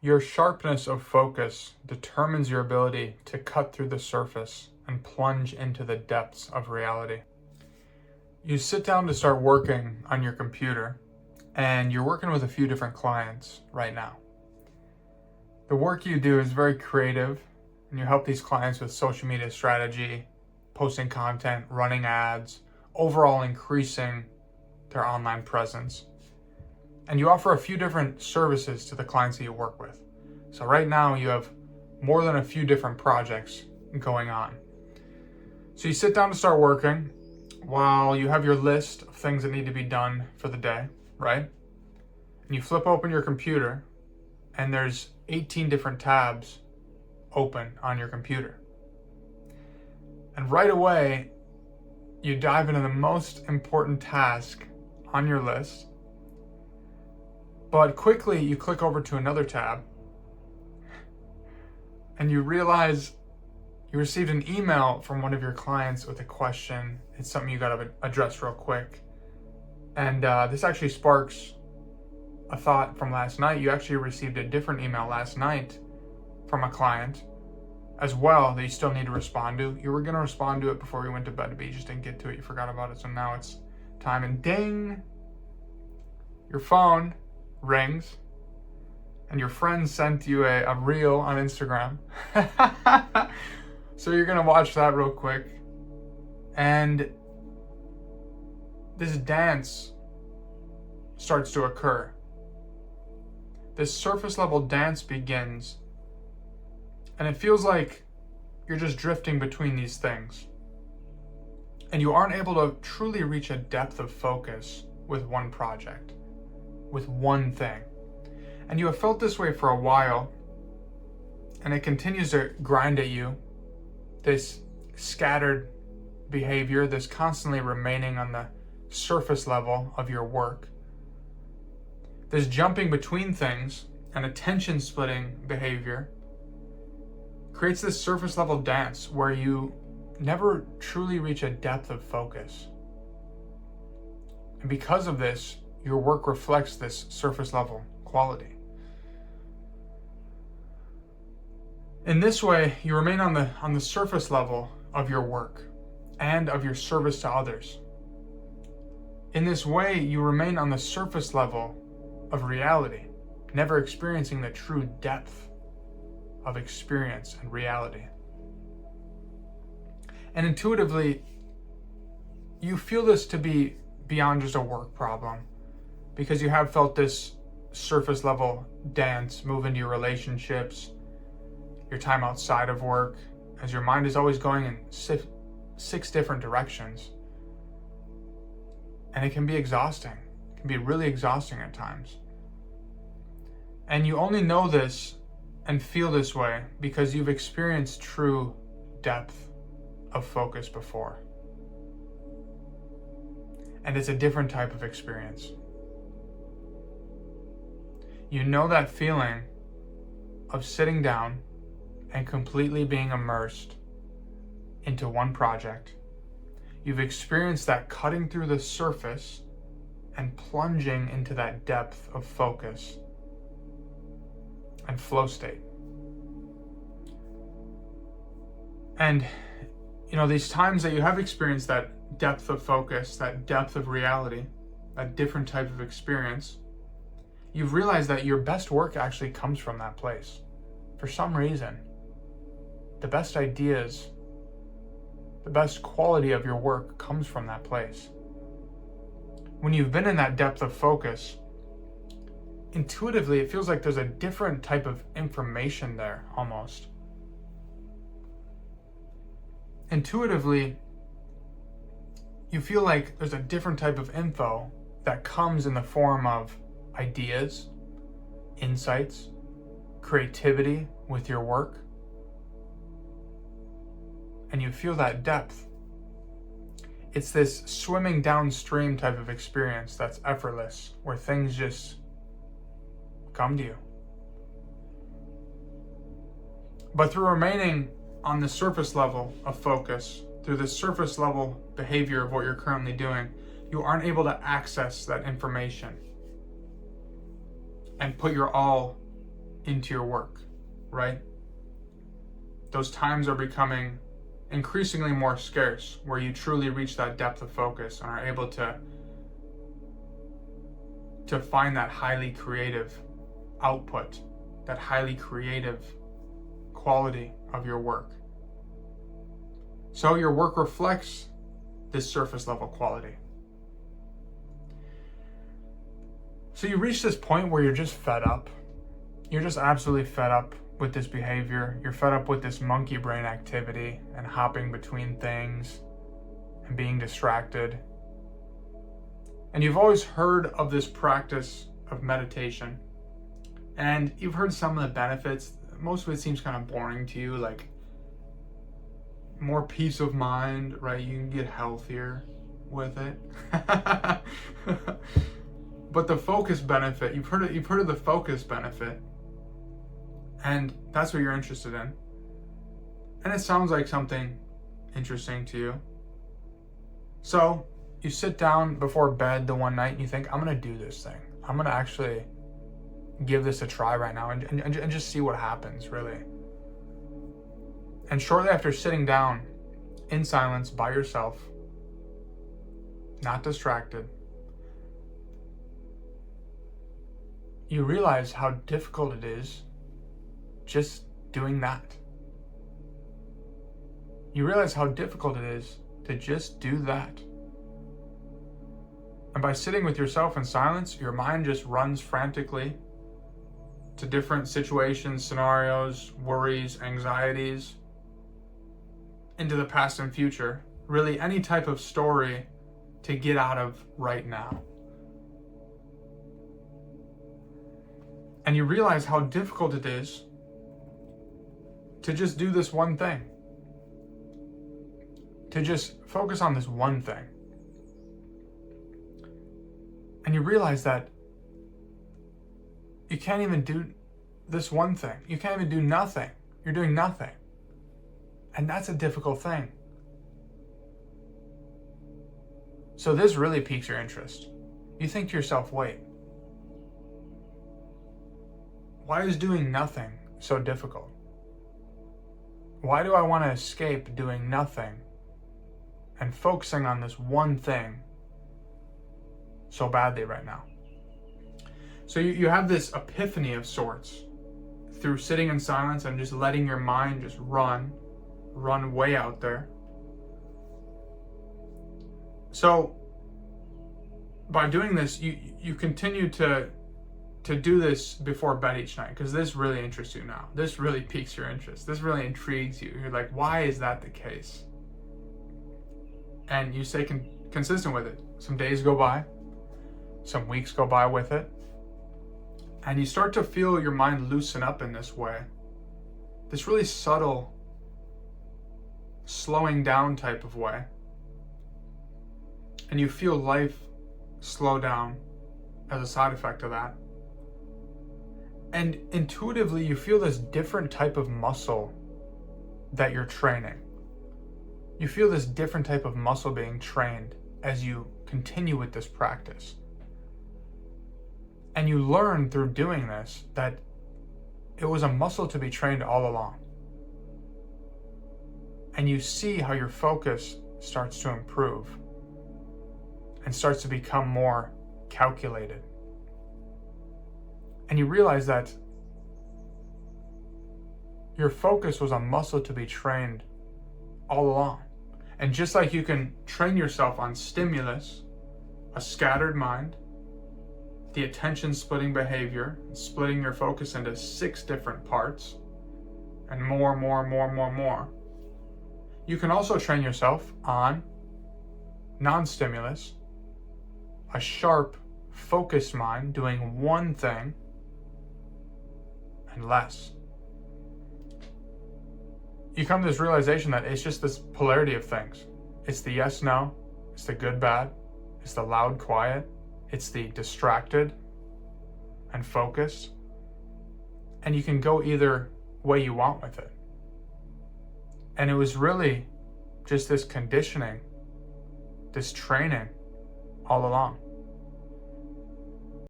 Your sharpness of focus determines your ability to cut through the surface and plunge into the depths of reality. You sit down to start working on your computer, and you're working with a few different clients right now. The work you do is very creative, and you help these clients with social media strategy, posting content, running ads, overall increasing their online presence. And you offer a few different services to the clients that you work with. So right now you have more than a few different projects going on. So you sit down to start working while you have your list of things that need to be done for the day, right? And you flip open your computer and there's 18 different tabs open on your computer. And right away, you dive into the most important task on your list. But quickly you click over to another tab and you realize you received an email from one of your clients with a question. It's something you got to address real quick. And this actually sparks a thought from last night. You actually received a different email last night from a client as well that you still need to respond to. You were going to respond to it before you went to bed, but you just didn't get to it. You forgot about it. So now it's time, and ding, your phone rings and your friend sent you a reel on Instagram. So you're gonna watch that real quick, and this dance starts to occur. This surface level dance begins, and it feels like you're just drifting between these things, and you aren't able to truly reach a depth of focus with one project, with one thing. And you have felt this way for a while, and it continues to grind at you. This scattered behavior, this constantly remaining on the surface level of your work, this jumping between things and attention splitting behavior creates this surface level dance where you never truly reach a depth of focus. And because of this, your work reflects this surface level quality. In this way, you remain on the surface level of your work and of your service to others. In this way, you remain on the surface level of reality, never experiencing the true depth of experience and reality. And intuitively, you feel this to be beyond just a work problem, because you have felt this surface level dance move into your relationships, your time outside of work, as your mind is always going in six different directions. And it can be exhausting. It can be really exhausting at times. And you only know this and feel this way because you've experienced true depth of focus before. And it's a different type of experience. You know that feeling of sitting down and completely being immersed into one project. You've experienced that cutting through the surface and plunging into that depth of focus and flow state. And these times that you have experienced that depth of focus, that depth of reality, that different type of experience, you've realized that your best work actually comes from that place. For some reason, the best ideas, the best quality of your work comes from that place. When you've been in that depth of focus, intuitively it feels like there's a different type of information there almost. Intuitively, you feel like there's a different type of info that comes in the form of ideas, insights, creativity with your work. And you feel that depth. It's this swimming downstream type of experience that's effortless, where things just come to you. But through remaining on the surface level of focus, through the surface level behavior of what you're currently doing, you aren't able to access that information and put your all into your work, right? Those times are becoming increasingly more scarce where you truly reach that depth of focus and are able to find that highly creative output, that highly creative quality of your work. So your work reflects this surface level quality. So you reach this point where you're just fed up. You're just absolutely fed up with this behavior. You're fed up with this monkey brain activity and hopping between things and being distracted. And you've always heard of this practice of meditation. And you've heard some of the benefits. Most of it seems kind of boring to you, like more peace of mind, right? You can get healthier with it. But the focus benefit, you've heard of the focus benefit. And that's what you're interested in. And it sounds like something interesting to you. So you sit down before bed the one night and you think, I'm going to do this thing. I'm going to actually give this a try right now and just see what happens, really. And shortly after sitting down in silence by yourself, not distracted, you realize how difficult it is just doing that. You realize how difficult it is to just do that. And by sitting with yourself in silence, your mind just runs frantically to different situations, scenarios, worries, anxieties, into the past and future. Really any type of story to get out of right now. And you realize how difficult it is to just do this one thing. To just focus on this one thing. And you realize that you can't even do this one thing. You can't even do nothing. You're doing nothing. And that's a difficult thing. So this really piques your interest. You think to yourself, wait, why is doing nothing so difficult? Why do I want to escape doing nothing and focusing on this one thing so badly right now? So you have this epiphany of sorts through sitting in silence and just letting your mind just run way out there. So by doing this, you continue to do this before bed each night, because this really interests you now. This really piques your interest. This really intrigues you. You're like, why is that the case? And you stay consistent with it. Some days go by, some weeks go by with it, and you start to feel your mind loosen up in this way. This really subtle, slowing down type of way. And you feel life slow down as a side effect of that. And intuitively, you feel this different type of muscle that you're training. You feel this different type of muscle being trained as you continue with this practice. And you learn through doing this that it was a muscle to be trained all along. And you see how your focus starts to improve and starts to become more calculated. And you realize that your focus was a muscle to be trained all along. And just like you can train yourself on stimulus, a scattered mind, the attention splitting behavior, splitting your focus into 6 different parts, and more, you can also train yourself on non-stimulus, a sharp, focused mind doing one thing and less. You come to this realization that it's just this polarity of things. It's the yes, no, it's the good, bad, it's the loud, quiet, it's the distracted and focused. And you can go either way you want with it. And it was really just this conditioning, this training all along.